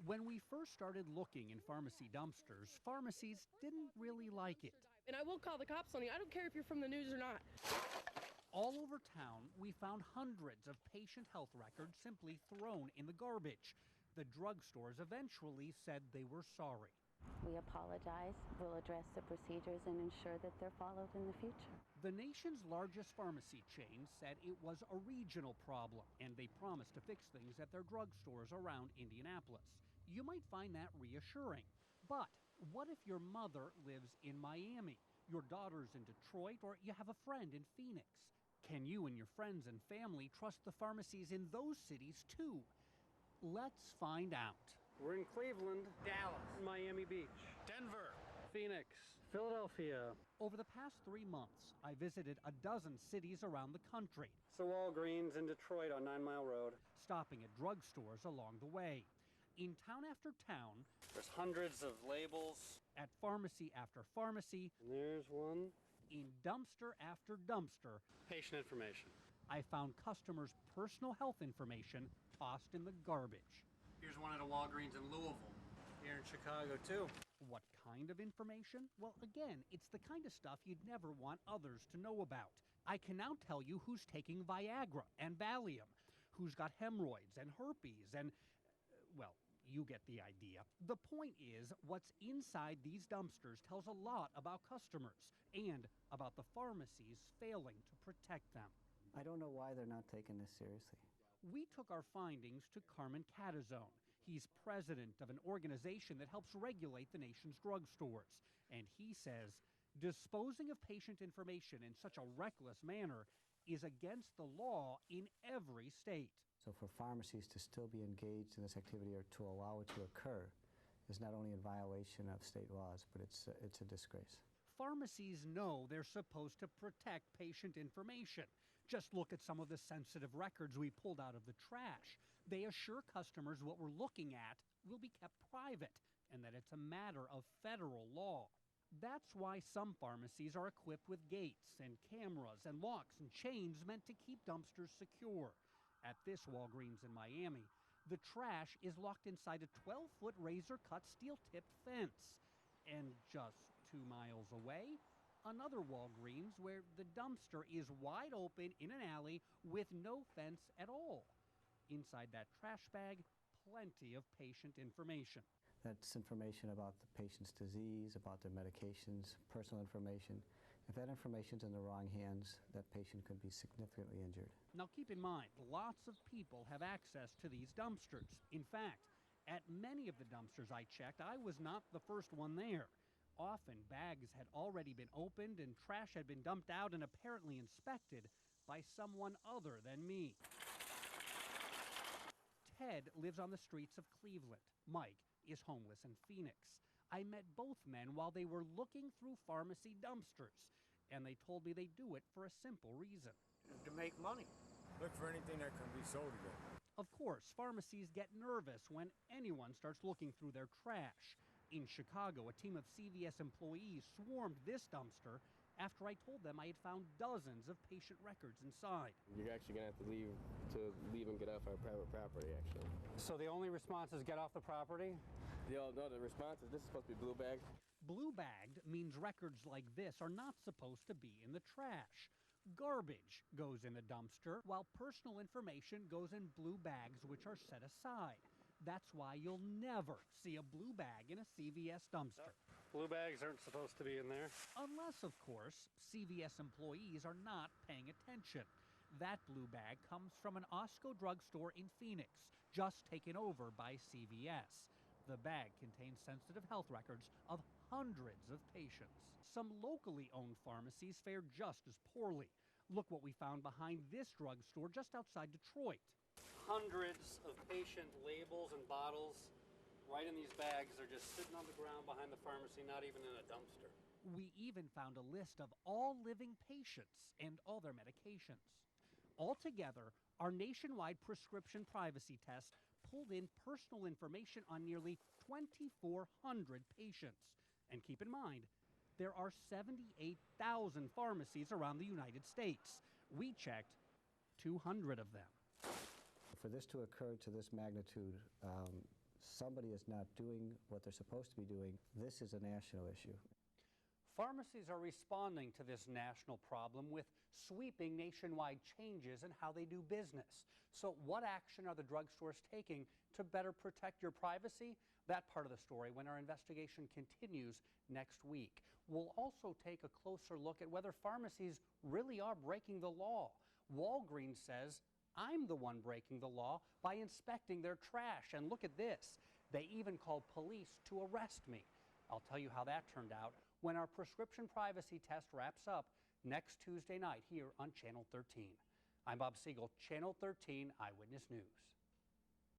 When we first started looking in pharmacy dumpsters, pharmacies didn't really like it. And I will call the cops on you. I don't care if you're from the news or not. All over town, we found hundreds of patient health records simply thrown in the garbage. The drugstores eventually said they were sorry. We apologize. We'll address the procedures and ensure that they're followed in the future. The nation's largest pharmacy chain said it was a regional problem, and they promised to fix things at their drugstores around Indianapolis. You might find that reassuring. But what if your mother lives in Miami, your daughter's in Detroit, or you have a friend in Phoenix? Can you and your friends and family trust the pharmacies in those cities too? Let's find out. We're in Cleveland, Dallas, Miami Beach, Denver, Phoenix, Philadelphia. Over the past 3 months, I visited a dozen cities around the country. So Walgreens in Detroit on 9 Mile Road. Stopping at drugstores along the way. In town after town, There's hundreds of labels. at pharmacy after pharmacy, And there's one. in dumpster after dumpster, Patient information. I found customers' personal health information tossed in the garbage. Here's one at a Walgreens in Louisville. Here in Chicago, too. What kind of information? Well, again, it's the kind of stuff you'd never want others to know about. I can now tell you who's taking Viagra and Valium, who's got hemorrhoids and herpes and, well, you get the idea. The point is, what's inside these dumpsters tells a lot about customers and about the pharmacies failing to protect them. I don't know why they're not taking this seriously. We took our findings to Carmen Catazone. He's president of an organization that helps regulate the nation's drugstores. And he says disposing of patient information in such a reckless manner is against the law in every state. So for pharmacies to still be engaged in this activity or to allow it to occur is not only in violation of state laws, but it's a disgrace. Pharmacies know they're supposed to protect patient information. Just look at some of the sensitive records we pulled out of the trash. They assure customers what we're looking at will be kept private and that it's a matter of federal law. That's why some pharmacies are equipped with gates and cameras and locks and chains meant to keep dumpsters secure. At this Walgreens in Miami, the trash is locked inside a 12-foot razor-cut steel-tipped fence. And just 2 miles away, another Walgreens where the dumpster is wide open in an alley with no fence at all. Inside that trash bag, plenty of patient information. That's information about the patient's disease, about their medications, personal information. If that information's in the wrong hands, that patient could be significantly injured. Now keep in mind, lots of people have access to these dumpsters. In fact, at many of the dumpsters I checked, I was not the first one there. Often bags had already been opened and trash had been dumped out and apparently inspected by someone other than me. Ted lives on the streets of Cleveland. Mike is homeless in Phoenix. I met both men while they were looking through pharmacy dumpsters, and they told me they do it for a simple reason. to make money. Look for anything that can be sold again. Of course, pharmacies get nervous when anyone starts looking through their trash. In Chicago, a team of CVS employees swarmed this dumpster after I told them I had found dozens of patient records inside. You're actually going to have to leave and get off our private property, actually. So the only response is get off the property? No, the response is this is supposed to be blue bagged. Blue bagged means records like this are not supposed to be in the trash. Garbage goes in the dumpster, while personal information goes in blue bags which are set aside. That's why you'll never see a blue bag in a CVS dumpster. Blue bags aren't supposed to be in there. Unless, of course, CVS employees are not paying attention. That blue bag comes from an Osco drugstore in Phoenix, just taken over by CVS. The bag contains sensitive health records of hundreds of patients. Some locally owned pharmacies fare just as poorly. Look what we found behind this drugstore just outside Detroit. Hundreds of patient labels and bottles right in these bags. They're just sitting on the ground behind the pharmacy, not even in a dumpster. We even found a list of all living patients and all their medications. Altogether, our nationwide prescription privacy test pulled in personal information on nearly 2,400 patients. And keep in mind, there are 78,000 pharmacies around the United States. We checked 200 of them. For this to occur to this magnitude, somebody is not doing what they're supposed to be doing, this is a national issue. Pharmacies are responding to this national problem with sweeping nationwide changes in how they do business. So what action are the drugstores taking to better protect your privacy? That part of the story when our investigation continues next week. We'll also take a closer look at whether pharmacies really are breaking the law. Walgreens says, I'm the one breaking the law by inspecting their trash. And look at this. They even called police to arrest me. I'll tell you how that turned out when our prescription privacy test wraps up next Tuesday night here on Channel 13. I'm Bob Segall, Channel 13 Eyewitness News.